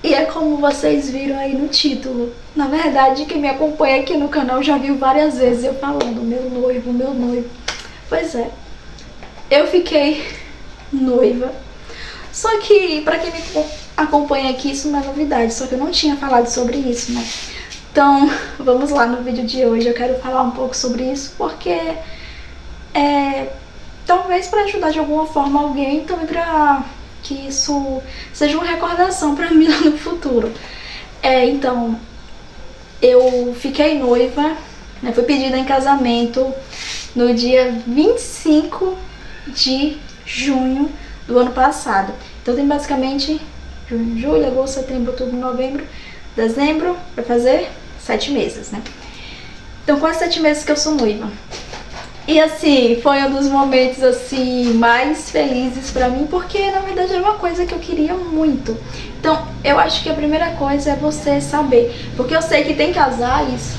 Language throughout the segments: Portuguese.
E é como vocês viram aí no título. Na verdade, quem me acompanha aqui no canal já viu várias vezes eu falando meu noivo, meu noivo. Pois é, eu fiquei noiva. Só que pra quem me acompanha aqui, isso não é novidade, só que eu não tinha falado sobre isso, né? Então, vamos lá no vídeo de hoje. Eu quero falar um pouco sobre isso porque talvez para ajudar de alguma forma alguém, também para que isso seja uma recordação para mim lá no futuro. Então, eu fiquei noiva, né, fui pedida em casamento no dia 25 de junho do ano passado. Então tem basicamente junho, julho, agosto, setembro, outubro, novembro, dezembro, vai fazer 7 meses, né? Então quase 7 meses que eu sou noiva. E assim, foi um dos momentos assim mais felizes pra mim, porque na verdade era uma coisa que eu queria muito. Então, eu acho que a primeira coisa é você saber, porque eu sei que tem casais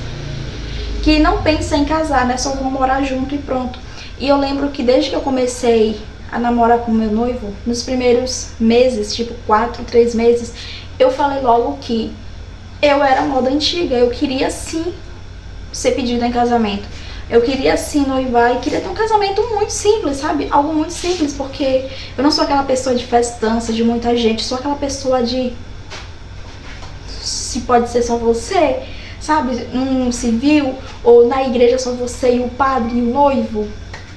que não pensam em casar, né? Só vão morar junto e pronto. E eu lembro que desde que eu comecei a namorar com meu noivo, nos primeiros meses, tipo 4, 3 meses, eu falei logo que eu era moda antiga, eu queria sim ser pedida em casamento. Eu queria sim noivar e queria ter um casamento muito simples, sabe? Algo muito simples, porque eu não sou aquela pessoa de festança, de muita gente, sou aquela pessoa de... se pode ser só você, sabe? Num civil, ou na igreja só você e o padre e o noivo,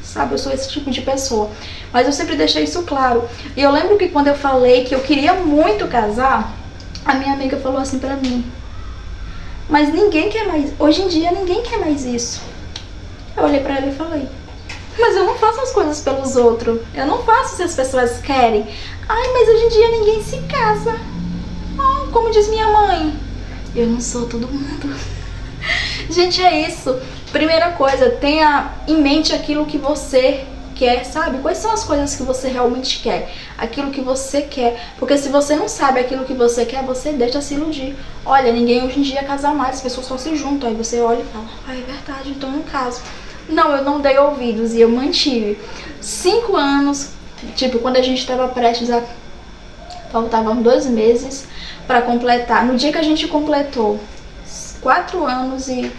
sabe? Eu sou esse tipo de pessoa. Mas eu sempre deixei isso claro. E eu lembro que quando eu falei que eu queria muito casar, a minha amiga falou assim pra mim: mas ninguém quer mais, hoje em dia ninguém quer mais isso. Eu olhei pra ela e falei: mas eu não faço as coisas pelos outros, eu não faço se as pessoas querem. Ai, mas hoje em dia ninguém se casa. Oh, como diz minha mãe, eu não sou todo mundo. Gente, é isso. Primeira coisa, tenha em mente aquilo que você quer, sabe? Quais são as coisas que você realmente quer? Aquilo que você quer. Porque se você não sabe aquilo que você quer, você deixa se iludir. Olha, ninguém hoje em dia casa mais, as pessoas só se juntam. Aí você olha e fala: ah, é verdade, então eu não caso. Não, eu não dei ouvidos e eu mantive 5 anos, tipo, quando a gente estava prestes a... faltavam 2 meses para completar. No dia que a gente completou 4 anos e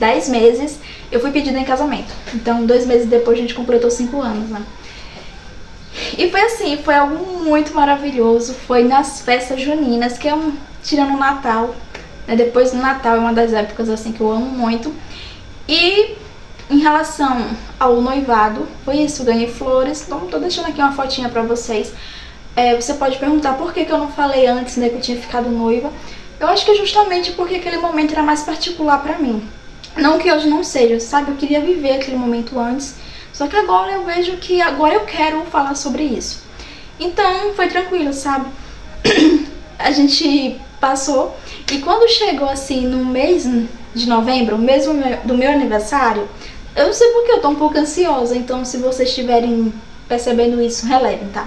10 meses, eu fui pedida em casamento. Então 2 meses depois a gente completou 5 anos, né? E foi assim, foi algo muito maravilhoso. Foi nas festas juninas, que é tirando o Natal, né? Depois do Natal é uma das épocas assim que eu amo muito. E em relação ao noivado, foi isso, ganhei flores. Então tô deixando aqui uma fotinha pra vocês. Você pode perguntar por que eu não falei antes, né, que eu tinha ficado noiva. Eu acho que é justamente porque aquele momento era mais particular pra mim. Não que hoje não seja, sabe? Eu queria viver aquele momento antes. Só que agora eu vejo que agora eu quero falar sobre isso. Então foi tranquilo, sabe? A gente passou. E quando chegou assim no mês de novembro, mesmo do meu aniversário, eu não sei porque eu tô um pouco ansiosa. Então se vocês estiverem percebendo isso, relevem, tá?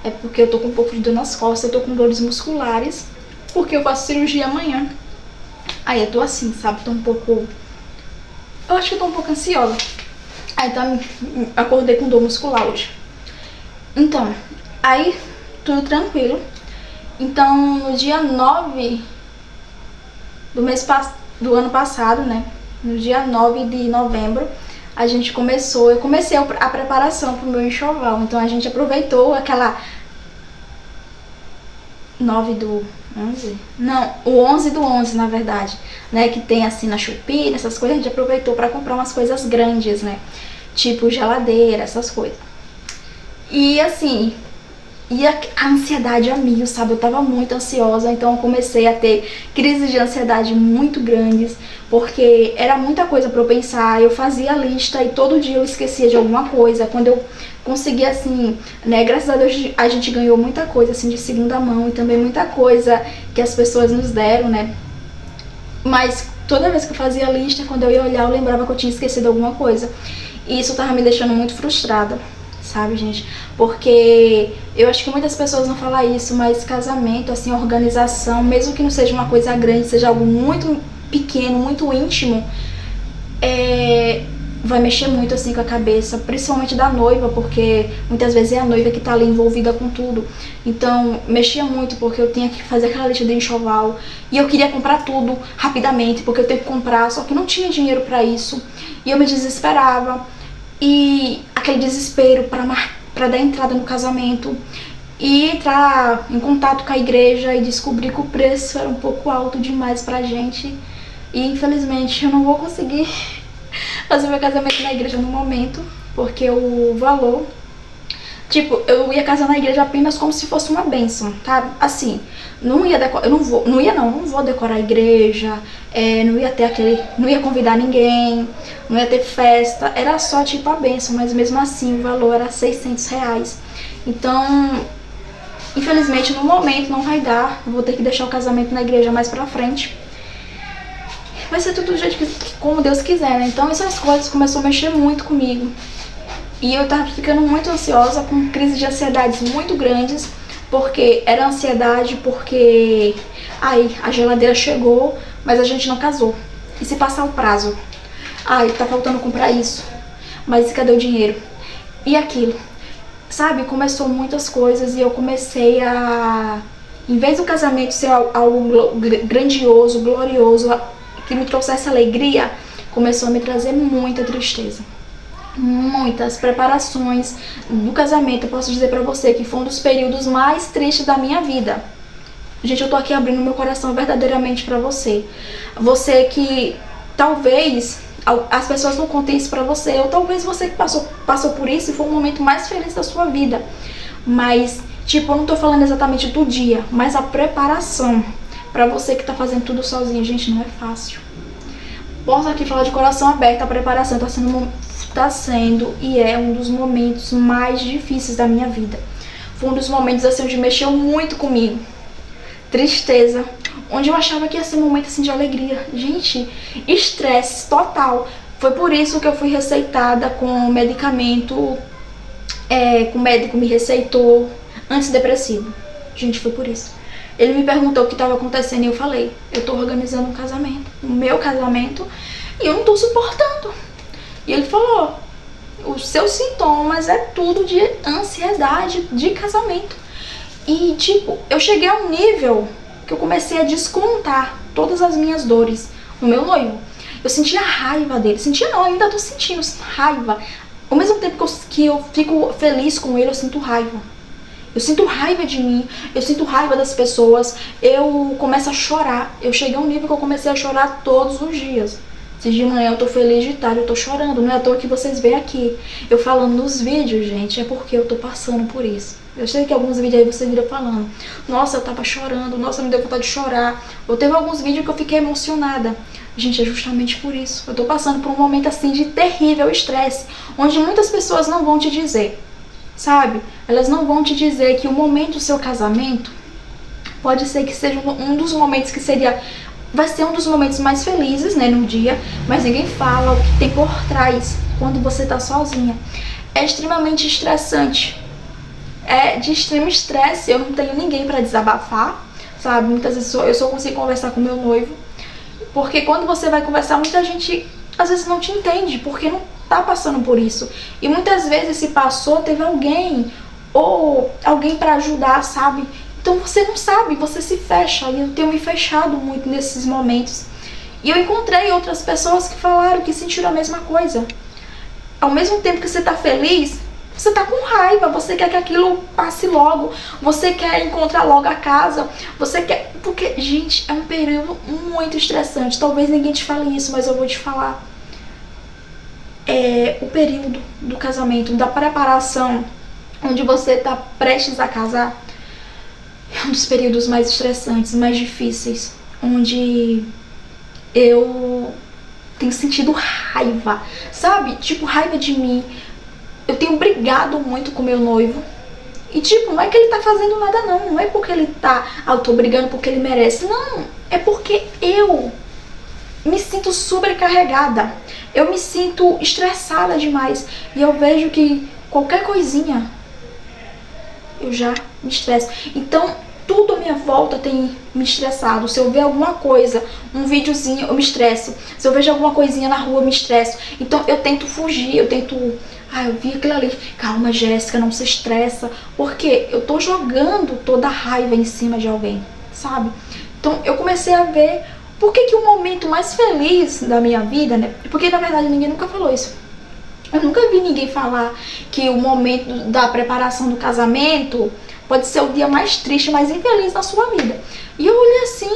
É porque eu tô com um pouco de dor nas costas, eu tô com dores musculares, porque eu faço cirurgia amanhã. Aí eu tô assim, sabe? Tô um pouco... eu acho que eu tô um pouco ansiosa. Aí então acordei com dor muscular hoje. Então, aí tudo tranquilo. Então no dia 9 do ano passado, né? No dia 9 de novembro, a gente começou, eu comecei a preparação pro meu enxoval. Então a gente aproveitou aquela 9 do 11? Não, o 11 do 11, na verdade, né, que tem assim na Shopee, essas coisas, a gente aproveitou pra comprar umas coisas grandes, né, tipo geladeira, essas coisas. E assim, e a ansiedade a mil, sabe, eu tava muito ansiosa, então eu comecei a ter crises de ansiedade muito grandes, porque era muita coisa pra eu pensar, eu fazia a lista e todo dia eu esquecia de alguma coisa. Quando eu consegui assim, né, graças a Deus a gente ganhou muita coisa assim de segunda mão e também muita coisa que as pessoas nos deram, né, mas toda vez que eu fazia a lista, quando eu ia olhar, eu lembrava que eu tinha esquecido alguma coisa, e isso tava me deixando muito frustrada, sabe, gente? Porque eu acho que muitas pessoas não falam isso, mas casamento, assim, organização, mesmo que não seja uma coisa grande, seja algo muito pequeno, muito íntimo, vai mexer muito assim com a cabeça, principalmente da noiva, porque muitas vezes é a noiva que tá ali envolvida com tudo. Então mexia muito porque eu tinha que fazer aquela lista de enxoval e eu queria comprar tudo rapidamente, porque eu tenho que comprar, só que não tinha dinheiro pra isso. E eu me desesperava, e aquele desespero pra dar entrada no casamento e entrar em contato com a igreja e descobrir que o preço era um pouco alto demais pra gente. E infelizmente eu não vou conseguir fazer meu casamento na igreja no momento, porque o valor, tipo, eu ia casar na igreja apenas como se fosse uma bênção, tá? Assim, não ia decorar, não vou decorar a igreja, não ia ter não ia convidar ninguém, não ia ter festa, era só tipo a bênção, mas mesmo assim o valor era R$600. Então, infelizmente no momento não vai dar, eu vou ter que deixar o casamento na igreja mais pra frente. Vai ser tudo do jeito como Deus quiser, né? Então essas coisas começou a mexer muito comigo. E eu tava ficando muito ansiosa, com crises de ansiedades muito grandes, porque era ansiedade porque aí a geladeira chegou, mas a gente não casou. E se passar o prazo? Ai, tá faltando comprar isso, mas cadê o dinheiro? E aquilo, sabe? Começou muitas coisas e eu comecei a, em vez do casamento ser algo grandioso, glorioso, que me trouxesse alegria, começou a me trazer muita tristeza. Muitas preparações do casamento, eu posso dizer pra você que foi um dos períodos mais tristes da minha vida. Gente, eu tô aqui abrindo meu coração verdadeiramente pra você. Você que talvez as pessoas não contem isso pra você, ou talvez você que passou por isso e foi o momento mais feliz da sua vida. Mas, tipo, eu não tô falando exatamente do dia, mas a preparação. Pra você que tá fazendo tudo sozinho, gente, não é fácil. Posso aqui falar de coração aberto, a preparação tá sendo e é um dos momentos mais difíceis da minha vida. Foi um dos momentos assim onde mexeu muito comigo. Tristeza, onde eu achava que ia ser um momento assim de alegria. Gente, estresse total. Foi por isso que eu fui receitada com medicamento, que o médico me receitou antidepressivo. Gente, foi por isso. Ele me perguntou o que estava acontecendo e eu falei, eu tô organizando um casamento, o meu casamento, e eu não tô suportando. E ele falou, os seus sintomas é tudo de ansiedade de casamento. E tipo, eu cheguei a um nível que eu comecei a descontar todas as minhas dores no meu noivo. Eu sentia raiva dele, sentia não, eu ainda tô sentindo raiva. Ao mesmo tempo que eu fico feliz com ele, eu sinto raiva. Eu sinto raiva de mim, eu sinto raiva das pessoas, eu começo a chorar. Eu cheguei a um nível que eu comecei a chorar todos os dias. Se de manhã eu tô feliz, de tarde eu tô chorando. Não é à toa que vocês veem aqui eu falando nos vídeos, gente, é porque eu tô passando por isso. Eu sei que alguns vídeos aí você vira falando, nossa, eu tava chorando, nossa, me deu vontade de chorar. Ou teve alguns vídeos que eu fiquei emocionada. Gente, é justamente por isso. Eu tô passando por um momento assim de terrível estresse, onde muitas pessoas não vão te dizer. Sabe? Elas não vão te dizer que o momento do seu casamento pode ser que seja um dos momentos que seria... Vai ser um dos momentos mais felizes, né, no dia, mas ninguém fala o que tem por trás quando você tá sozinha. É extremamente estressante. É de extremo estresse, eu não tenho ninguém pra desabafar, sabe? Muitas vezes eu só consigo conversar com meu noivo, porque quando você vai conversar, muita gente às vezes não te entende, porque não tá passando por isso. E muitas vezes se passou, teve alguém ou alguém pra ajudar, sabe? Então você não sabe, você se fecha. E eu tenho me fechado muito nesses momentos. E eu encontrei outras pessoas que falaram que sentiram a mesma coisa. Ao mesmo tempo que você tá feliz, você tá com raiva, você quer que aquilo passe logo, você quer encontrar logo a casa, você quer... Porque, gente, é um período muito estressante. Talvez ninguém te fale isso, mas eu vou te falar. É o período do casamento, da preparação, onde você tá prestes a casar, é um dos períodos mais estressantes, mais difíceis, onde eu tenho sentido raiva, sabe? Tipo, raiva de mim. Eu tenho brigado muito com meu noivo. E tipo, não é que ele tá fazendo nada não. Não é porque ele tá... eu tô brigando porque ele merece. Não, é porque eu me sinto sobrecarregada. Eu me sinto estressada demais. E eu vejo que qualquer coisinha eu já me estresso. Então, tudo minha volta tem me estressado. Se eu ver alguma coisa, um videozinho, eu me estresso. Se eu vejo alguma coisinha na rua, eu me estresso. Então eu tento fugir, eu tento... eu vi aquilo ali. Calma, Jéssica, não se estressa. Porque eu tô jogando toda a raiva em cima de alguém, sabe? Então eu comecei a ver por que o momento mais feliz da minha vida, né? Porque na verdade ninguém nunca falou isso. Eu nunca vi ninguém falar que o momento da preparação do casamento pode ser o dia mais triste, mais infeliz da sua vida. E eu olhei assim,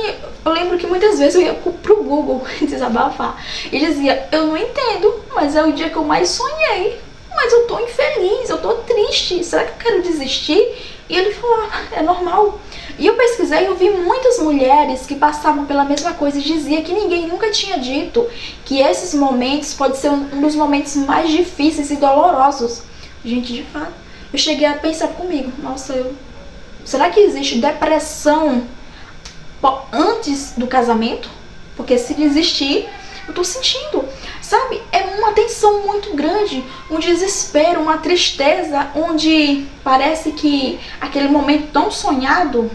eu lembro que muitas vezes eu ia pro Google desabafar e dizia, eu não entendo, mas é o dia que eu mais sonhei, mas eu tô infeliz, eu tô triste, será que eu quero desistir? E ele falou, é normal. E eu pesquisei e eu vi muitas mulheres que passavam pela mesma coisa e dizia que ninguém nunca tinha dito que esses momentos podem ser um dos momentos mais difíceis e dolorosos. Gente, de fato, eu cheguei a pensar comigo, nossa, será que existe depressão antes do casamento? Porque se existir, eu tô sentindo, sabe? É uma tensão muito grande, um desespero, uma tristeza, onde parece que aquele momento tão sonhado,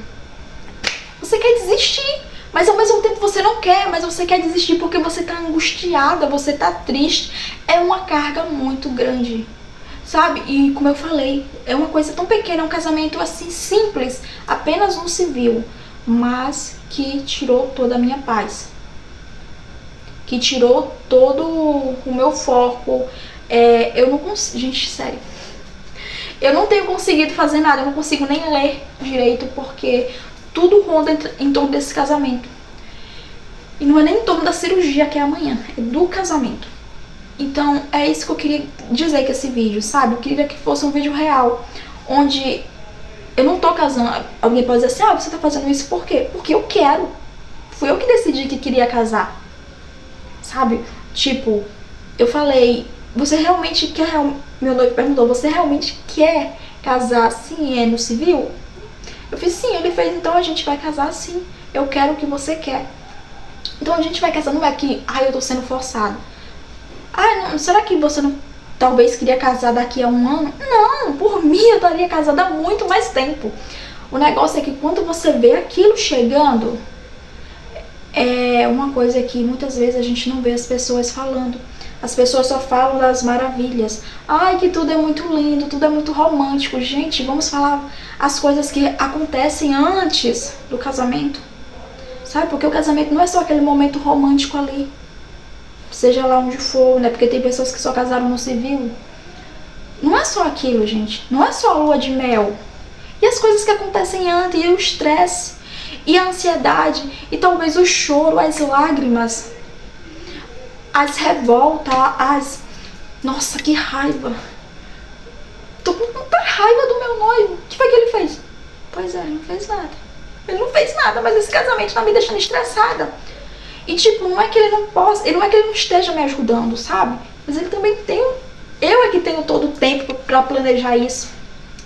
você quer desistir, mas ao mesmo tempo você não quer, mas você quer desistir porque você tá angustiada, você tá triste. É uma carga muito grande, sabe? E como eu falei, é uma coisa tão pequena, é um casamento assim simples, apenas um civil, mas que tirou toda a minha paz, que tirou todo o meu foco. Eu não consigo, gente, sério, eu não tenho conseguido fazer nada, eu não consigo nem ler direito, porque tudo ronda em torno desse casamento. E não é nem em torno da cirurgia que é amanhã, é do casamento. Então é isso que eu queria dizer com esse vídeo, sabe? Eu queria que fosse um vídeo real, onde eu não tô casando. Alguém pode dizer assim, você tá fazendo isso por quê? Porque eu quero. Fui eu que decidi que queria casar, sabe? Tipo, eu falei, você realmente quer... Meu noivo perguntou, você realmente quer casar assim, no civil? Eu fiz sim, ele fez, então a gente vai casar sim. Eu quero o que você quer. Então a gente vai casar, não é que, eu tô sendo forçada. Não, será que você não talvez queria casar daqui a um ano? Não, por mim eu estaria casada há muito mais tempo. O negócio é que quando você vê aquilo chegando, é uma coisa que muitas vezes a gente não vê as pessoas falando. As pessoas só falam das maravilhas. Que tudo é muito lindo, tudo é muito romântico. Gente, vamos falar as coisas que acontecem antes do casamento. Sabe? Porque o casamento não é só aquele momento romântico ali. Seja lá onde for, né? Porque tem pessoas que só casaram no civil. Não é só aquilo, gente. Não é só a lua de mel. E as coisas que acontecem antes, e o estresse, e a ansiedade, e talvez o choro, as lágrimas, as revoltas, nossa, que raiva. Tô com muita raiva do meu noivo. O que foi que ele fez? Pois ele não fez nada. Ele não fez nada, mas esse casamento tá me deixando estressada. E tipo, não é que ele não possa, não é que ele não esteja me ajudando, sabe? Mas ele também tem, eu é que tenho todo o tempo pra planejar isso.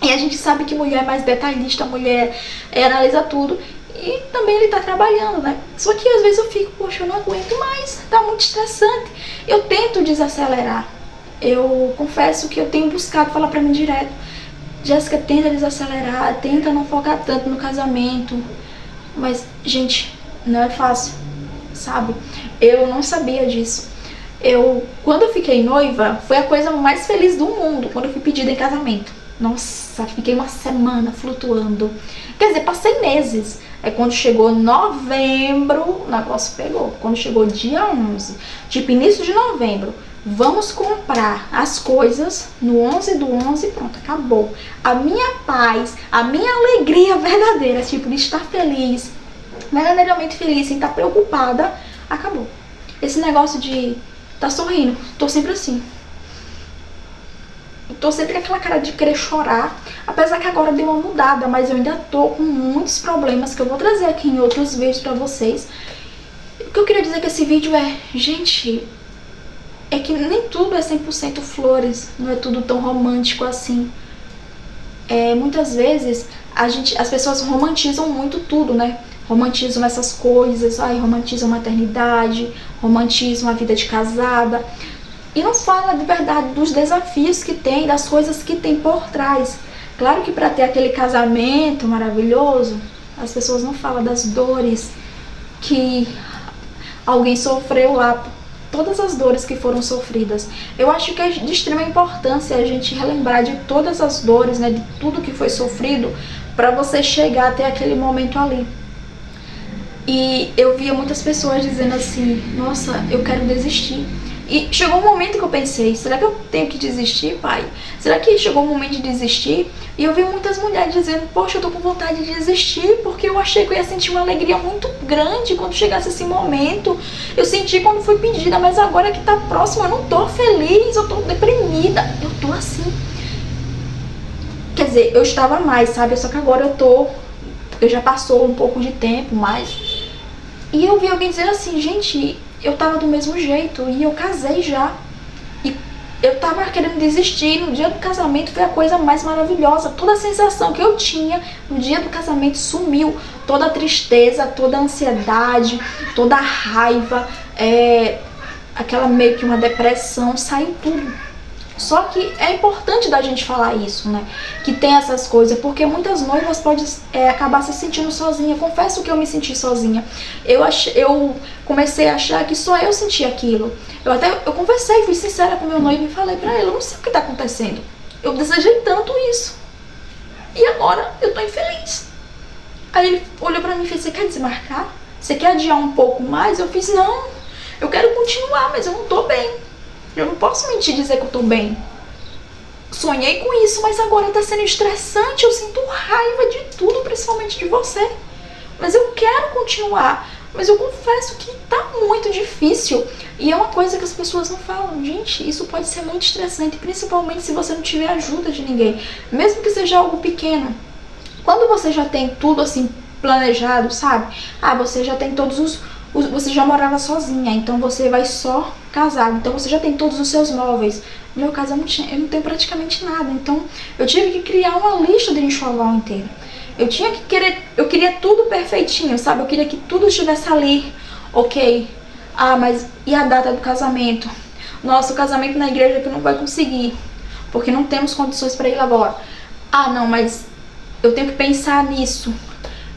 E a gente sabe que mulher é mais detalhista, mulher analisa tudo. E também ele tá trabalhando, né? Só que às vezes eu fico, poxa, eu não aguento mais, tá muito estressante. Eu tento desacelerar. Eu confesso que eu tenho buscado falar pra mim direto, Jéssica, tenta desacelerar, tenta não focar tanto no casamento. Mas, gente, não é fácil, sabe? Eu não sabia disso. Quando eu fiquei noiva, foi a coisa mais feliz do mundo, quando eu fui pedida em casamento. Nossa, fiquei uma semana flutuando. Quer dizer, passei meses. Quando chegou novembro, o negócio pegou. Quando chegou dia 11, tipo início de novembro, vamos comprar as coisas no 11 do 11, pronto, acabou. A minha paz, a minha alegria verdadeira, tipo de estar feliz, verdadeiramente feliz, sem estar preocupada, acabou. Esse negócio de estar sorrindo, tô sempre assim. Tô sempre com aquela cara de querer chorar, apesar que agora deu uma mudada, mas eu ainda tô com muitos problemas que eu vou trazer aqui em outros vídeos pra vocês. O que eu queria dizer com esse vídeo gente, é que nem tudo é 100% flores, não é tudo tão romântico assim. Muitas vezes as pessoas romantizam muito tudo, né? Romantizam essas coisas, romantizam a maternidade, romantizam a vida de casada. E não fala de verdade dos desafios que tem, das coisas que tem por trás. Claro que para ter aquele casamento maravilhoso, As pessoas não falam das dores que alguém sofreu lá, todas as dores que foram sofridas. Eu acho que é de extrema importância a gente relembrar de todas as dores, né, de tudo que foi sofrido, para você chegar até aquele momento ali. E eu via muitas pessoas dizendo assim, nossa, eu quero desistir. E chegou um momento que eu pensei, será que eu tenho que desistir, pai? Será que chegou o momento de desistir? E eu vi muitas mulheres dizendo, poxa, eu tô com vontade de desistir, porque eu achei que eu ia sentir uma alegria muito grande quando chegasse esse momento. Eu senti quando fui pedida, mas agora que tá próximo, eu não tô feliz, eu tô deprimida. Eu tô assim. Quer dizer, eu estava mais, sabe? Só que agora eu já passou um pouco de tempo, mais. E eu vi alguém dizendo assim, gente, eu tava do mesmo jeito e eu casei já. E eu tava querendo desistir. No dia do casamento foi a coisa mais maravilhosa. Toda a sensação que eu tinha no dia do casamento sumiu. Toda a tristeza, toda a ansiedade, toda a raiva, aquela meio que uma depressão, saiu tudo. Só que é importante da gente falar isso, né? Que tem essas coisas, porque muitas noivas podem acabar se sentindo sozinha. Confesso que eu me senti sozinha. Eu comecei a achar que só eu sentia aquilo. Eu conversei, fui sincera com meu noivo e falei pra ele, eu não sei o que tá acontecendo. Eu desejei tanto isso. E agora eu tô infeliz. Aí ele olhou pra mim e fez, você quer desmarcar? Você quer adiar um pouco mais? Eu fiz, não, eu quero continuar, mas eu não tô bem. Eu não posso mentir e dizer que eu tô bem. Sonhei com isso, mas agora tá sendo estressante. Eu sinto raiva de tudo, principalmente de você. Mas eu quero continuar. Mas eu confesso que tá muito difícil. E é uma coisa que as pessoas não falam. Gente, isso pode ser muito estressante, principalmente se você não tiver ajuda de ninguém. Mesmo que seja algo pequeno. Quando você já tem tudo assim planejado, sabe? Você já tem você já morava sozinha, então você vai só casar, então você já tem todos os seus móveis. No meu caso, eu não tenho praticamente nada, então eu tive que criar uma lista de enxoval inteira. Eu queria tudo perfeitinho, sabe? Eu queria que tudo estivesse ali, ok. Mas e a data do casamento? Nossa, o casamento na igreja que não vai conseguir, porque não temos condições para ir agora. Não, mas eu tenho que pensar nisso.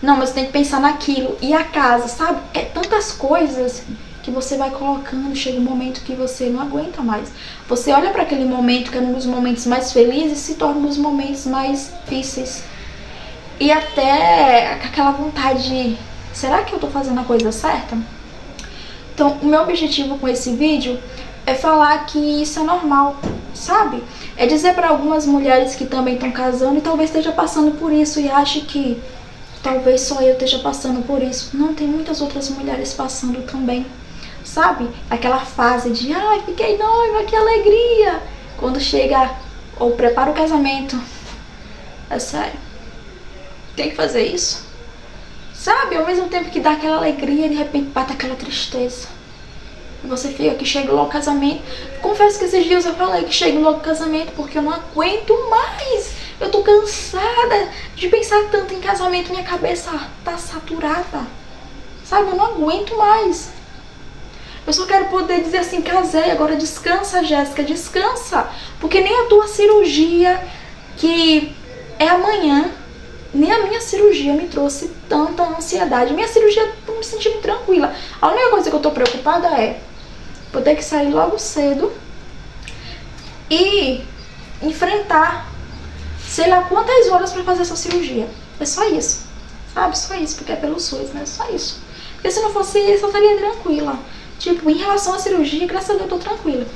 Não, mas tem que pensar naquilo. E a casa, sabe? É tantas coisas que você vai colocando. Chega um momento que você não aguenta mais. Você olha para aquele momento que é um dos momentos mais felizes e se torna um dos momentos mais difíceis. E até aquela vontade de, será que eu tô fazendo a coisa certa? Então, o meu objetivo com esse vídeo é falar que isso é normal, sabe? É dizer para algumas mulheres que também estão casando e talvez esteja passando por isso e ache que talvez só eu esteja passando por isso. Não, tem muitas outras mulheres passando também, sabe? Aquela fase de, fiquei noiva, que alegria. Quando chega ou prepara o casamento, é sério, tem que fazer isso? Sabe? Ao mesmo tempo que dá aquela alegria, de repente bate aquela tristeza. E você fica que chega logo o casamento. Confesso que esses dias eu falei que chega logo o casamento porque eu não aguento mais. Eu tô cansada de pensar tanto em casamento, minha cabeça tá saturada. Sabe, eu não aguento mais. Eu só quero poder dizer assim, casei, agora descansa, Jéssica, descansa. Porque nem a tua cirurgia, que é amanhã, nem a minha cirurgia me trouxe tanta ansiedade. Minha cirurgia, tô me sentindo tranquila. A única coisa que eu tô preocupada é vou ter que sair logo cedo e enfrentar sei lá quantas horas pra fazer essa cirurgia. É só isso, sabe? Só isso, porque é pelo SUS, né? Só isso. Porque se não fosse isso, eu estaria tranquila. Tipo, em relação à cirurgia, graças a Deus eu tô tranquila.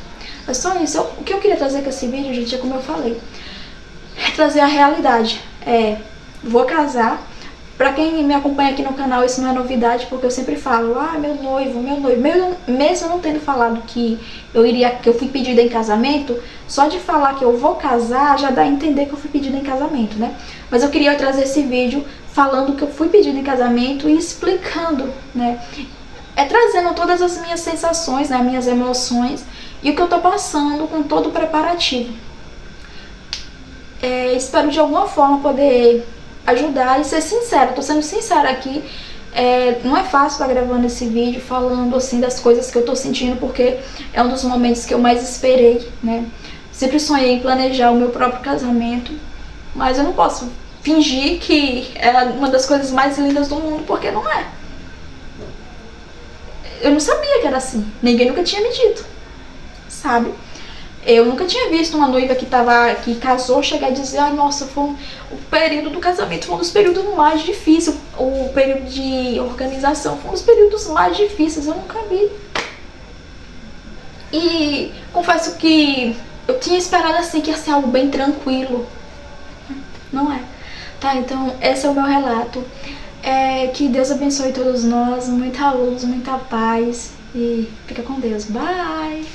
É só isso. O que eu queria trazer com esse vídeo, gente, é como eu falei. É trazer a realidade. Vou casar. Pra quem me acompanha aqui no canal, isso não é novidade, porque eu sempre falo, meu noivo. Mesmo não tendo falado que eu fui pedida em casamento, só de falar que eu vou casar, já dá a entender que eu fui pedida em casamento, né? Mas eu queria trazer esse vídeo falando que eu fui pedida em casamento e explicando, né? Trazendo todas as minhas sensações, né? Minhas emoções e o que eu tô passando com todo o preparativo. Espero de alguma forma poder ajudar e ser sincera. Tô sendo sincera aqui. Não é fácil estar gravando esse vídeo falando assim das coisas que eu tô sentindo, porque é um dos momentos que eu mais esperei, né? Sempre sonhei em planejar o meu próprio casamento, mas eu não posso fingir que é uma das coisas mais lindas do mundo, porque não é. Eu não sabia que era assim. Ninguém nunca tinha me dito, sabe? Eu nunca tinha visto uma noiva que casou chegar e dizer: ai, nossa, o período do casamento foi um dos períodos mais difíceis, o período de organização foi um dos períodos mais difíceis. Eu nunca vi. E confesso que eu tinha esperado assim que ia ser algo bem tranquilo. Não é. Tá, então esse é o meu relato. Que Deus abençoe todos nós, muita luz, muita paz e fica com Deus. Bye!